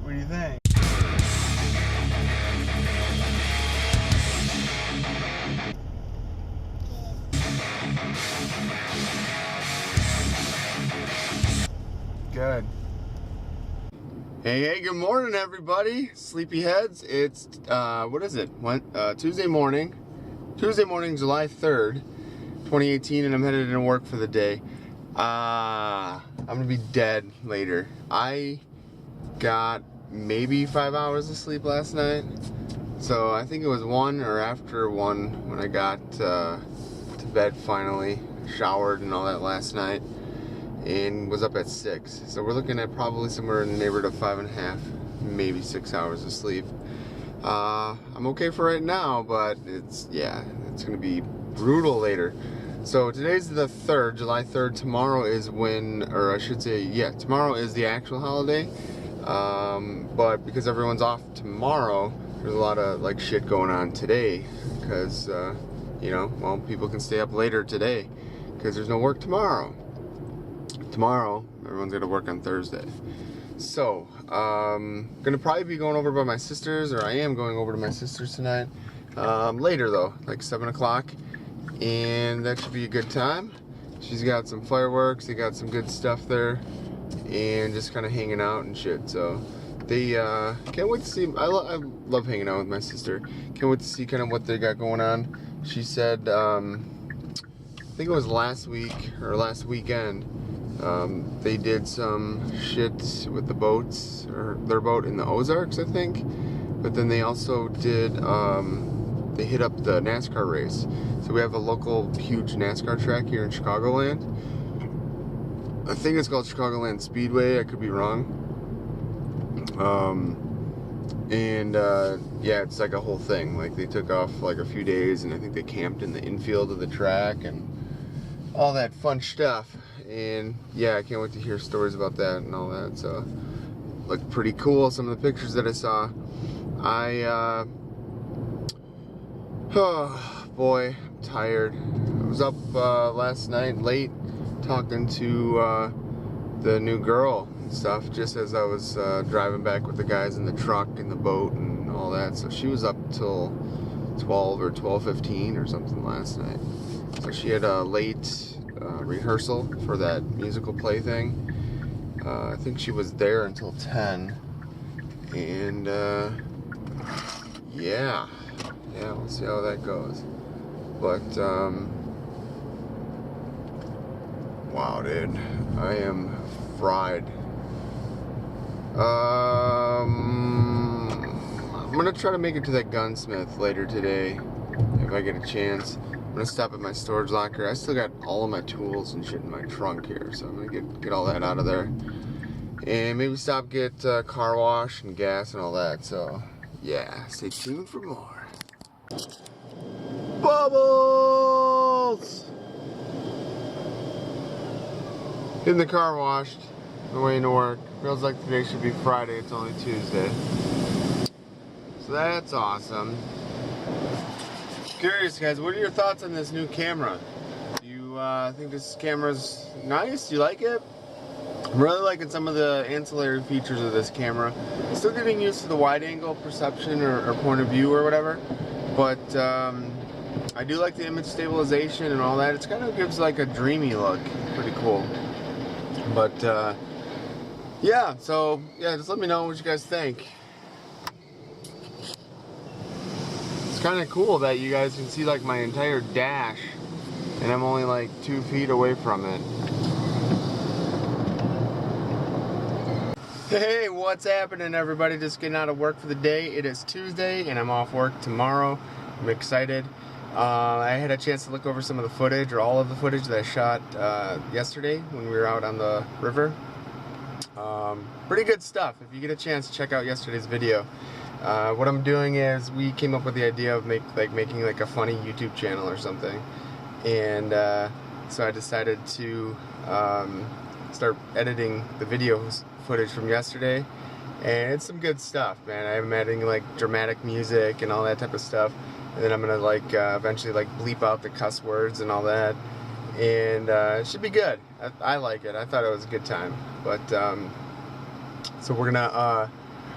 What do you think? Good. Hey, good morning, everybody. Sleepyheads. It's, what is it? Tuesday morning, July 3rd, 2018, and I'm headed into work for the day. I'm gonna be dead later. I got maybe 5 hours of sleep last night. So I think it was 1 or after 1 when I got to bed finally, showered and all that last night, and was up at 6. So we're looking at probably somewhere in the neighborhood of 5.5, maybe 6 hours of sleep. I'm okay for right now, but it's gonna be brutal later. So today's the 3rd, July 3rd. Tomorrow is tomorrow is the actual holiday. But because everyone's off tomorrow, there's a lot of like shit going on today because people can stay up later today because there's no work tomorrow. Tomorrow everyone's gonna work on Thursday. So gonna probably be going over by my sister's, or I am going over to my sister's tonight, later though, like 7 o'clock, and that should be a good time. She's got some fireworks, they got some good stuff there, and just kind of hanging out and shit. So they can't wait to see. I love hanging out with my sister. Can't wait to see kind of what they got going on. She said, I think it was last week or last weekend, they did some shit with the boats, or their boat in the Ozarks, I think. But then they also did, they hit up the NASCAR race. So we have a local huge NASCAR track here in Chicagoland. I think it's called Chicagoland Speedway. I could be wrong. It's like a whole thing. Like they took off like a few days, and I think they camped in the infield of the track and all that fun stuff. And yeah, I can't wait to hear stories about that and all that. So looked pretty cool. Some of the pictures that I saw. Oh boy, I'm tired. I was up last night late talking to the new girl and stuff, just as I was driving back with the guys in the truck and the boat and all that. So she was up till 12 or 12:15 or something last night. So she had a late rehearsal for that musical play thing. I think she was there until 10, and we'll see how that goes. But wow, dude, I am fried. I'm gonna try to make it to that gunsmith later today if I get a chance. I'm gonna stop at my storage locker. I still got all of my tools and shit in my trunk here, so I'm gonna get all that out of there, and maybe stop, get car wash and gas and all that. So yeah, stay tuned for more. Bubbles! Getting the car washed, on the way into work. Feels like today should be Friday, it's only Tuesday. So that's awesome. Curious, guys, what are your thoughts on this new camera? Do you think this camera's nice? Do you like it? I'm really liking some of the ancillary features of this camera. Still getting used to the wide angle perception or point of view or whatever, but I do like the image stabilization and all that. It kind of gives like a dreamy look. Pretty cool. But just let me know what you guys think. It's kind of cool that you guys can see like my entire dash, and I'm only like 2 feet away from it. Hey, what's happening, everybody? Just getting out of work for the day. It is Tuesday and I'm off work tomorrow. I'm excited. I had a chance to look over some of the footage, or all of the footage that I shot yesterday when we were out on the river. Pretty good stuff. If you get a chance to check out yesterday's video. What I'm doing is, we came up with the idea of making like a funny YouTube channel or something, and so I decided to start editing the videos footage from yesterday, and it's some good stuff, man. I'm adding like dramatic music and all that type of stuff, and then I'm gonna like eventually like bleep out the cuss words and all that, and it should be good. I like it. I thought it was a good time. But so we're gonna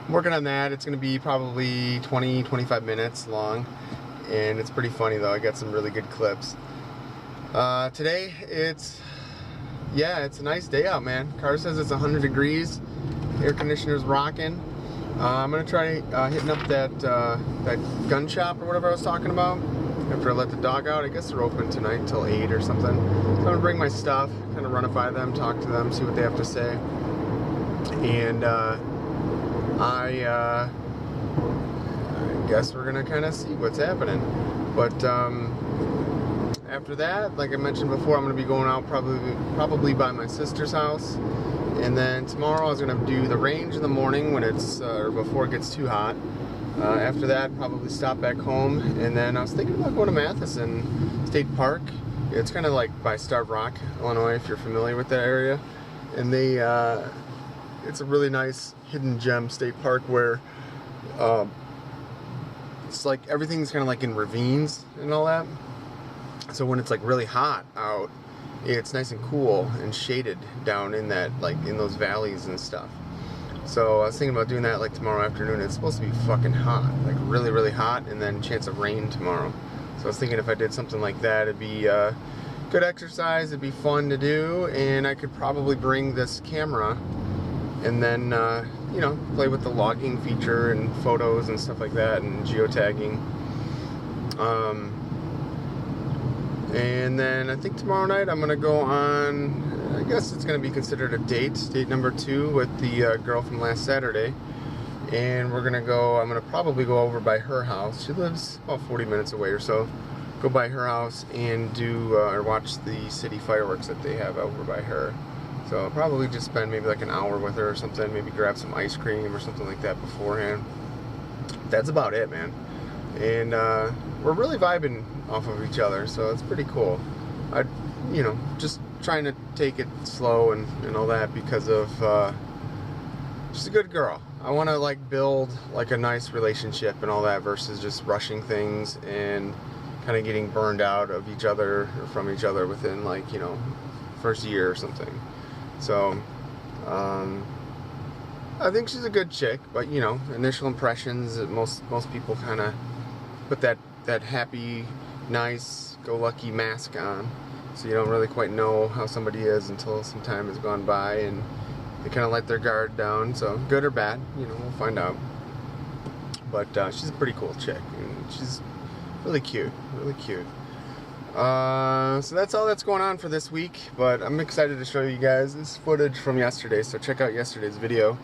I'm working on that. It's going to be probably 20-25 minutes long, and it's pretty funny though. I got some really good clips. Today it's a nice day out, man. Car says it's 100 degrees. Air conditioner's rocking. I'm gonna try hitting up that gun shop or whatever I was talking about after I let the dog out. I guess they're open tonight until 8 or something. So I'm gonna bring my stuff, kind of run it by them, talk to them, see what they have to say. And I guess we're gonna kind of see what's happening. But after that, like I mentioned before, I'm gonna be going out probably by my sister's house. And then tomorrow I was going to do the range in the morning when it's, or before it gets too hot. After that, probably stop back home. And then I was thinking about going to Matheson State Park. It's kind of like by Starved Rock, Illinois, if you're familiar with that area. And it's a really nice hidden gem state park where it's like everything's kind of like in ravines and all that. So when it's like really hot out, it's nice and cool and shaded down in that, like in those valleys and stuff. So I was thinking about doing that like tomorrow afternoon. It's supposed to be fucking hot, like really, really hot, and then chance of rain tomorrow. So I was thinking if I did something like that, it'd be good exercise, it'd be fun to do, and I could probably bring this camera and then, you know, play with the logging feature and photos and stuff like that and geotagging. And then I think tomorrow night I'm going to go on, I guess it's going to be considered a date number 2 with the girl from last Saturday. And I'm going to probably go over by her house. She lives about 40 minutes away or so. Go by her house and do, or watch the city fireworks that they have over by her. So I'll probably just spend maybe like an hour with her or something, maybe grab some ice cream or something like that beforehand. That's about it, man. And we're really vibing off of each other, so it's pretty cool. You know, just trying to take it slow and all that because of she's a good girl. I want to like build like a nice relationship and all that versus just rushing things and kind of getting burned out of each other or from each other within like, you know, first year or something. So I think she's a good chick, but you know, initial impressions, most people kind of put that happy, nice, go lucky mask on, so you don't really quite know how somebody is until some time has gone by and they kind of let their guard down. So good or bad, you know, we'll find out. But she's a pretty cool chick, and she's really cute, really cute. So that's all that's going on for this week, but I'm excited to show you guys this footage from yesterday, so check out yesterday's video.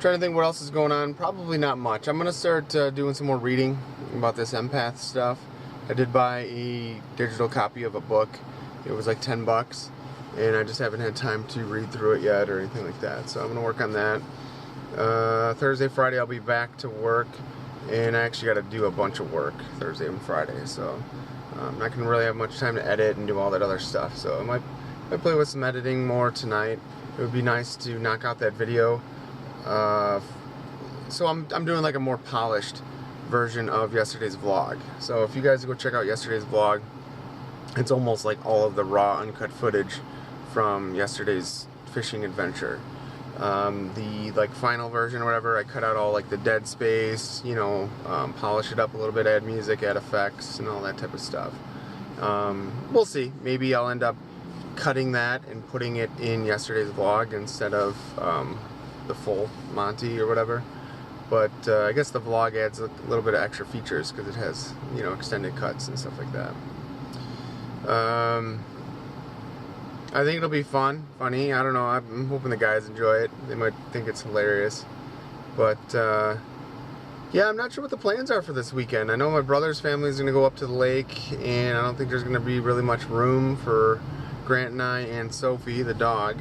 Trying to think what else is going on. Probably not much. I'm gonna start doing some more reading about this empath stuff. I did buy a digital copy of a book. It was like $10, and I just haven't had time to read through it yet or anything like that. So I'm gonna work on that. Thursday, Friday, I'll be back to work, and I actually got to do a bunch of work Thursday and Friday. So I'm not gonna really have much time to edit and do all that other stuff. So I might play with some editing more tonight. It would be nice to knock out that video. So I'm doing like a more polished version of yesterday's vlog. So if you guys go check out yesterday's vlog, it's almost like all of the raw uncut footage from yesterday's fishing adventure. The like final version or whatever, I cut out all like the dead space, you know, polish it up a little bit, add music, add effects and all that type of stuff. We'll see. Maybe I'll end up cutting that and putting it in yesterday's vlog instead of the full Monty or whatever. But I guess the vlog adds a little bit of extra features because it has, you know, extended cuts and stuff like that. I think it'll be funny. I don't know. I'm hoping the guys enjoy it. They might think it's hilarious. But yeah, I'm not sure what the plans are for this weekend. I know my brother's family is going to go up to the lake, and I don't think there's going to be really much room for Grant and I and Sophie, the dog.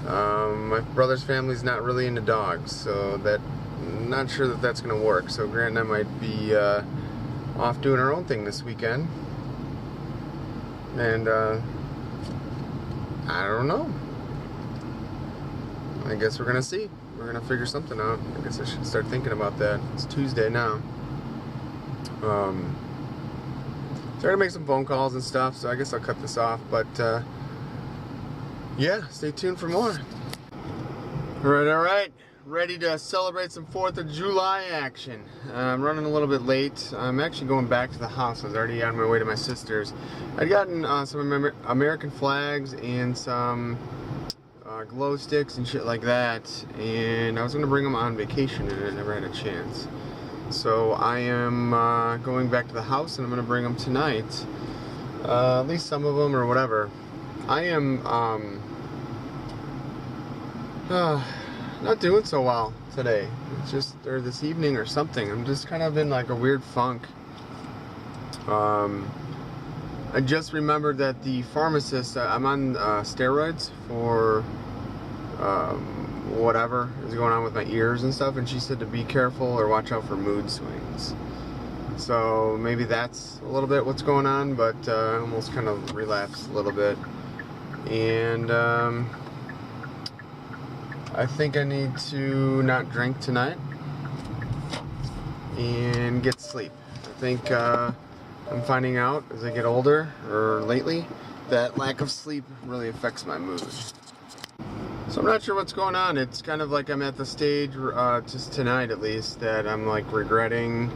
My brother's family's not really into dogs, so I'm not sure that that's going to work. So Grant and I might be off doing our own thing this weekend. And I don't know. I guess we're going to see. We're going to figure something out. I guess I should start thinking about that. It's Tuesday now. So I'm going to make some phone calls and stuff, so I guess I'll cut this off. But yeah, stay tuned for more. All right. Ready to celebrate some 4th of July action. I'm running a little bit late. I'm actually going back to the house. I was already on my way to my sister's. I'd gotten some American flags and some glow sticks and shit like that, and I was going to bring them on vacation, and I never had a chance. So I am going back to the house, and I'm going to bring them tonight. At least some of them, or whatever. I am not doing so well today. It's just, or this evening or something. I'm just kind of in like a weird funk. I just remembered that the pharmacist, I'm on steroids for whatever is going on with my ears and stuff, and she said to be careful or watch out for mood swings. So maybe that's a little bit what's going on, but I almost kind of relapsed a little bit. And I think I need to not drink tonight and get sleep. I think I'm finding out as I get older, or lately, that lack of sleep really affects my mood. So I'm not sure what's going on. It's kind of like I'm at the stage, just tonight at least, that I'm like regretting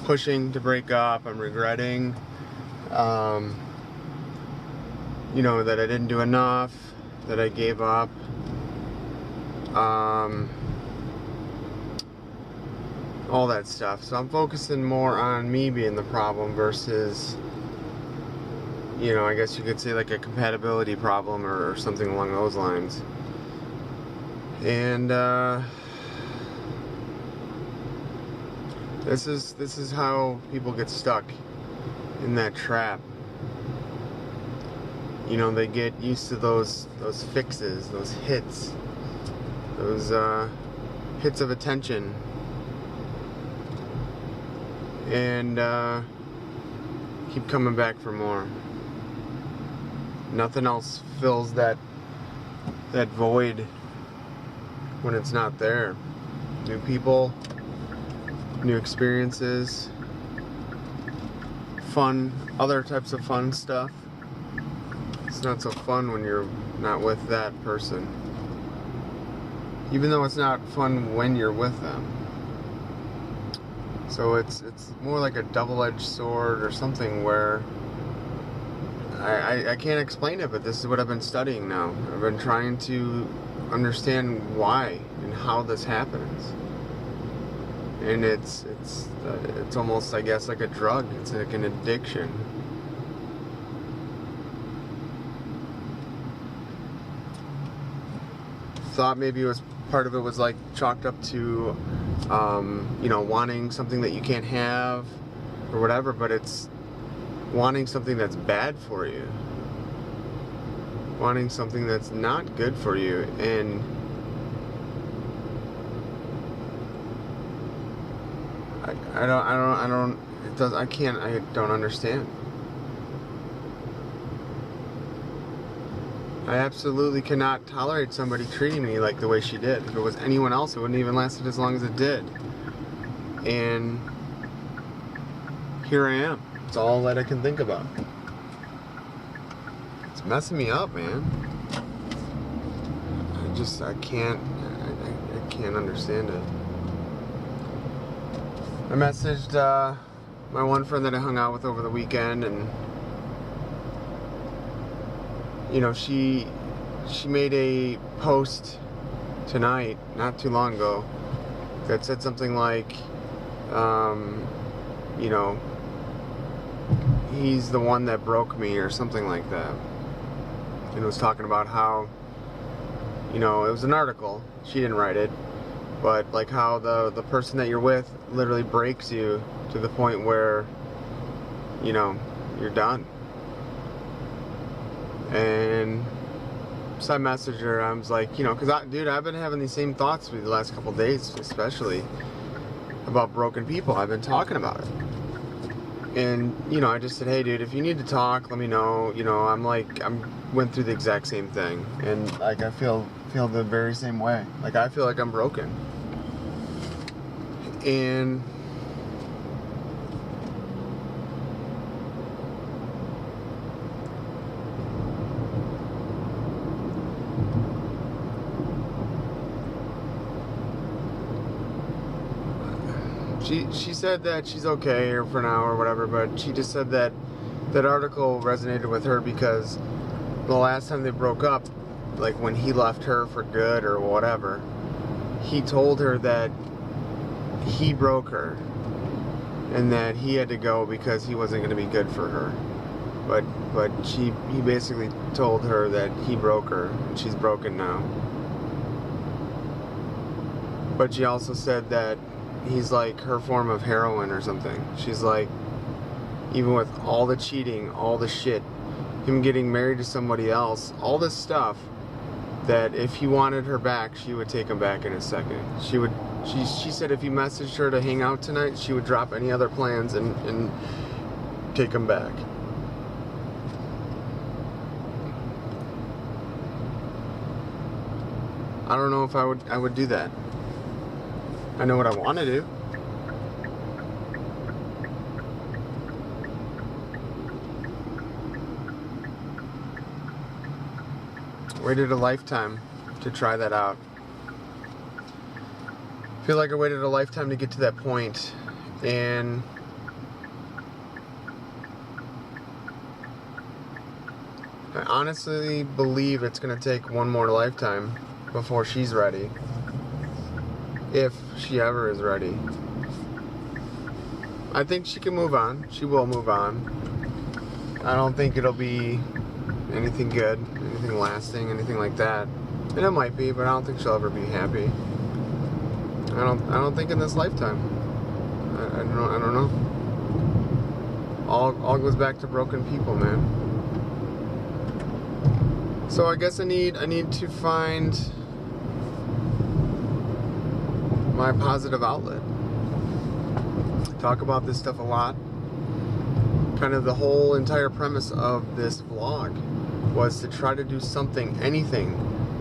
pushing to break up. I'm regretting, you know, that I didn't do enough, that I gave up. All that stuff. So I'm focusing more on me being the problem versus, you know, I guess you could say like a compatibility problem or something along those lines. And this is how people get stuck in that trap. You know, they get used to those fixes, those hits of attention, and keep coming back for more. Nothing else fills that void when it's not there. New people, new experiences, fun, other types of fun stuff. It's not so fun when you're not with that person. Even though it's not fun when you're with them. So it's more like a double-edged sword or something where I can't explain it, but this is what I've been studying now. I've been trying to understand why and how this happens. And it's almost, I guess, like a drug. It's like an addiction. Thought maybe it was part of it was like chalked up to you know, wanting something that you can't have or whatever, but it's wanting something that's bad for you, wanting something that's not good for you. And I don't understand. I absolutely cannot tolerate somebody treating me like the way she did. If it was anyone else, it wouldn't even lasted as long as it did. And here I am. It's all that I can think about. It's messing me up, man. I can't understand it. I messaged my one friend that I hung out with over the weekend, and you know, she made a post tonight, not too long ago, that said something like, you know, he's the one that broke me, or something like that. And it was talking about how, you know, it was an article, she didn't write it, but like how the person that you're with literally breaks you to the point where, you know, you're done. And so I messaged her. I was like, you know, because dude, I've been having these same thoughts for the last couple of days, especially about broken people. I've been talking about it. And, you know, I just said, hey, dude, if you need to talk, let me know. You know, went through the exact same thing. And, like, I feel the very same way. Like, I feel like I'm broken. And She said that she's okay or for now or whatever, but she just said that that article resonated with her because the last time they broke up, like when he left her for good or whatever, he told her that he broke her and that he had to go because he wasn't going to be good for her. But he basically told her that he broke her and she's broken now. But she also said that he's like her form of heroin or something. She's like, even with all the cheating, all the shit, him getting married to somebody else, all this stuff, that if he wanted her back, she would take him back in a second. She said if he messaged her to hang out tonight, she would drop any other plans and take him back. I don't know if I would do that. I know what I want to do. Waited a lifetime to try that out. I feel like I waited a lifetime to get to that point, and I honestly believe it's going to take one more lifetime before she's ready. If she ever is ready. I think she can move on. She will move on. I don't think it'll be anything good, anything lasting, anything like that. And it might be, but I don't think she'll ever be happy. I don't think in this lifetime. I don't know. All goes back to broken people, man. So I guess I need to find my positive outlet. I talk about this stuff a lot. Kind of the whole entire premise of this vlog was to try to do something, anything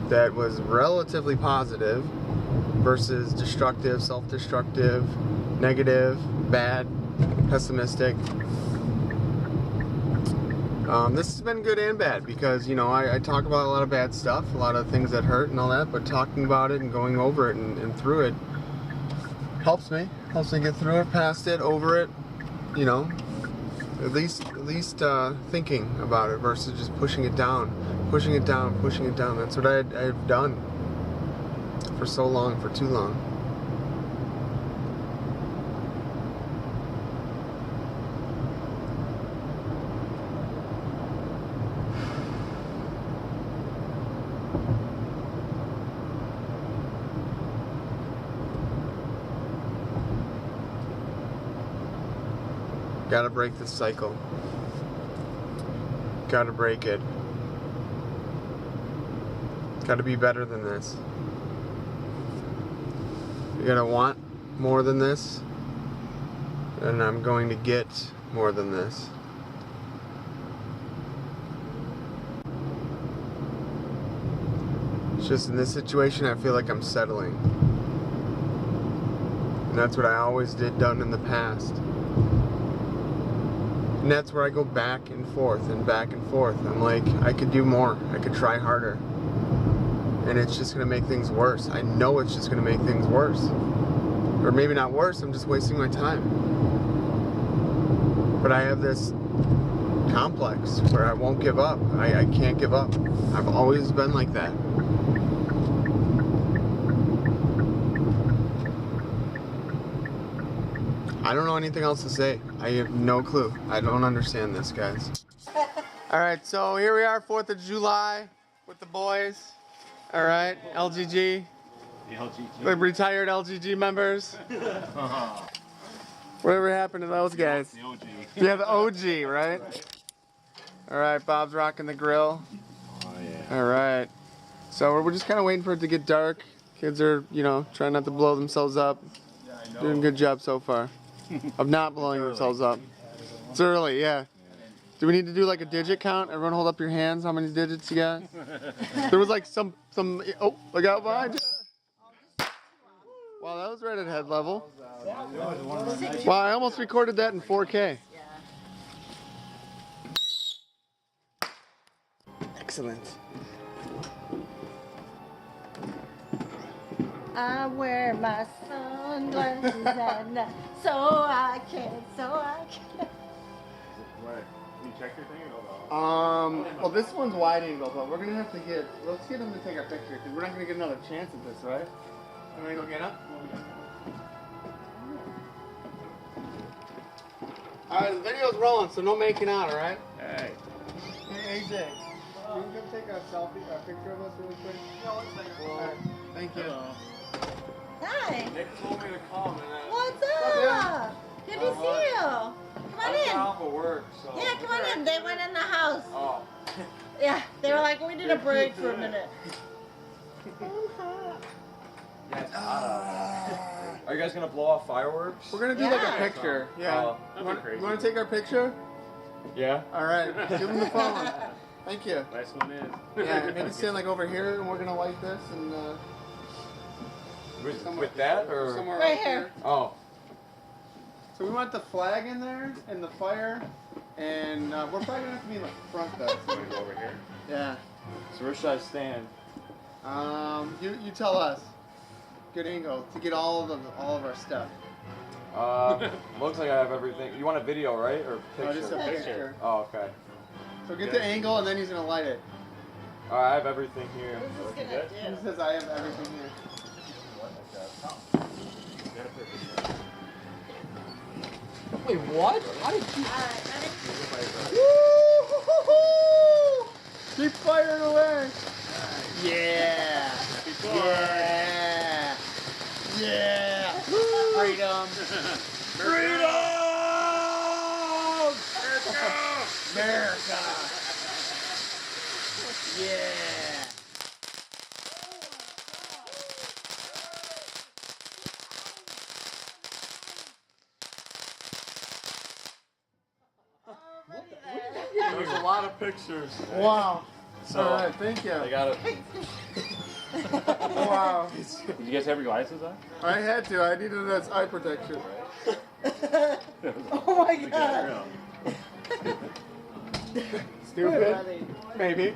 that was relatively positive versus destructive, self-destructive, negative, bad, pessimistic. This has been good and bad because, you know, I talk about a lot of bad stuff, a lot of things that hurt and all that, but talking about it and going over it and through it helps me get through it, past it, over it, you know, at least thinking about it versus just pushing it down. That's what I've done for so long, for too long. Gotta break this cycle. Gotta break it. Gotta be better than this. You gotta want more than this, and I'm going to get more than this. It's just in this situation I feel like I'm settling. And that's what I always done in the past. And that's where I go back and forth and back and forth. I'm like, I could do more. I could try harder. And it's just going to make things worse. I know it's just going to make things worse. Or maybe not worse, I'm just wasting my time. But I have this complex where I won't give up. I can't give up. I've always been like that. I don't know anything else to say. I have no clue. I don't understand this, guys. Alright, so here we are, 4th of July with the boys. Alright, LGG. The retired LGG members. Whatever happened to those guys? The OG. Yeah, the OG, right? Alright, Bob's rocking the grill. Oh, yeah. Alright. So we're just kind of waiting for it to get dark. Kids are, you know, trying not to blow themselves up. Yeah, I know. Doing a good job so far. Of not blowing themselves up. It's early, yeah. Do we need to do like a digit count? Everyone hold up your hands. How many digits you got? There was like some, oh, look out behind you. Wow, that was right at head level. Wow, I almost recorded that in 4K. Excellent. I wear my sunglasses at night, so I can. What? Can you check your thing or no? Well, this one's wide angle, but we're gonna have to let's get him to take our picture, because we're not gonna get another chance at this, right? I'm gonna go get him. Alright, the video's rolling, so no making out, alright? Hey. Hey, AJ. Can you come take a picture of us really quick? No, one second. Alright, thank you. Hello. Hi. Nick told me to come and What's up? Good to see you. Come on I'm in. off of work, so. Yeah, come on in. They went in the house. Oh. Yeah, they were like, we need a break for a minute. Yeah, it's hot out. Are you guys gonna blow off fireworks? We're gonna do like a picture. Yeah. You wanna take our picture? Yeah. Alright, give him the phone. Thank you. Nice one in. Yeah, maybe stand like over here and we're gonna light this and with that or somewhere Right up here. Oh. So we want the flag in there and the fire, and we're probably gonna have to be in the front though. So we go over here. Yeah. So where should I stand? You tell us. Good angle to get all of our stuff. Looks like I have everything. You want a video, right, or picture? Oh, just a picture. Oh, okay. So get the angle, and then he's gonna light it. All right, I have everything here. What is this gonna He do? says I have everything here. Wait, what? How did you... Alright, ready? Woo-hoo-hoo! Keep firing away. Yeah. Yeah. Yeah. Freedom. Freedom. America. Yeah. There's a lot of pictures. Wow. So, all right, thank you. I got it. Wow. Did you guys have your glasses on? I had to. I needed this eye protection. Oh my god. Stupid. Maybe.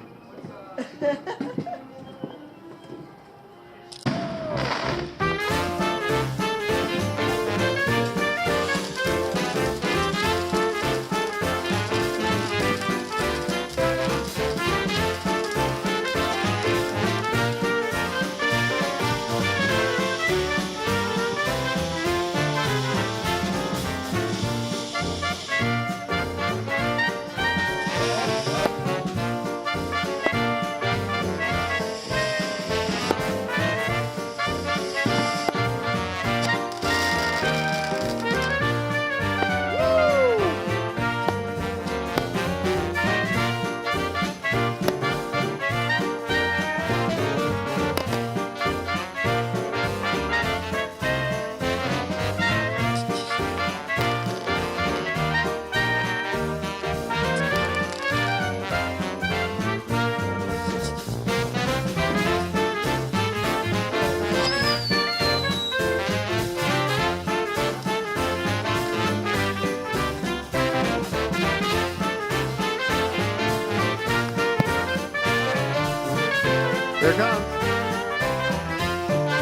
Here it comes.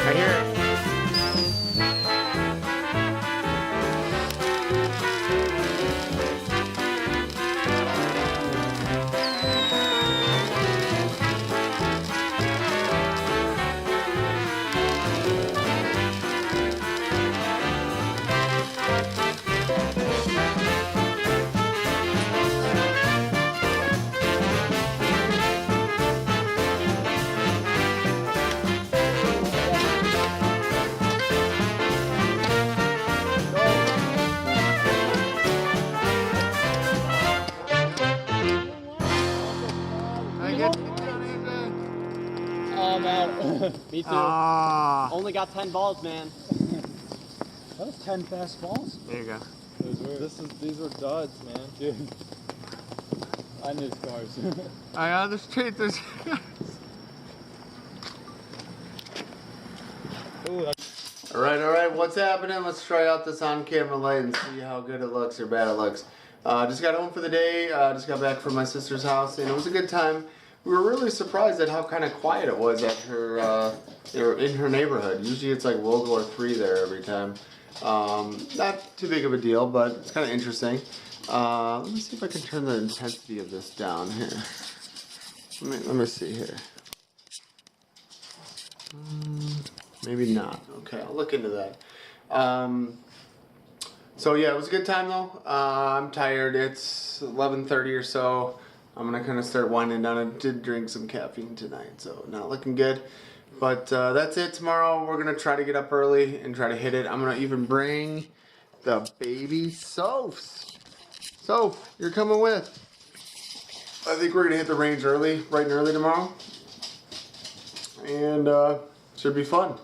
I hear it. Oh, man. Me too. Ah. Only got 10 balls, man. That was 10 fast balls. There you go. These were duds, man. Dude. I knew scars. I got the street. There's. All right. What's happening? Let's try out this on-camera light and see how good it looks or bad it looks. Just got home for the day. Just got back from my sister's house, and it was a good time. we were really surprised at how kind of quiet it was at her, in her neighborhood. Usually it's like World War III there every time. Not too big of a deal, but it's kind of interesting. Let me see if I can turn the intensity of this down here. Let me see here. Maybe not. Okay, I'll look into that. So yeah, it was a good time though. I'm tired. It's 11:30 or so. I'm gonna kind of start winding down. I did drink some caffeine tonight, so not looking good. But that's it. Tomorrow we're gonna try to get up early and try to hit it. I'm gonna even bring the baby Sophs. Soph, you're coming with. I think we're gonna hit the range early, bright and early tomorrow, and should be fun.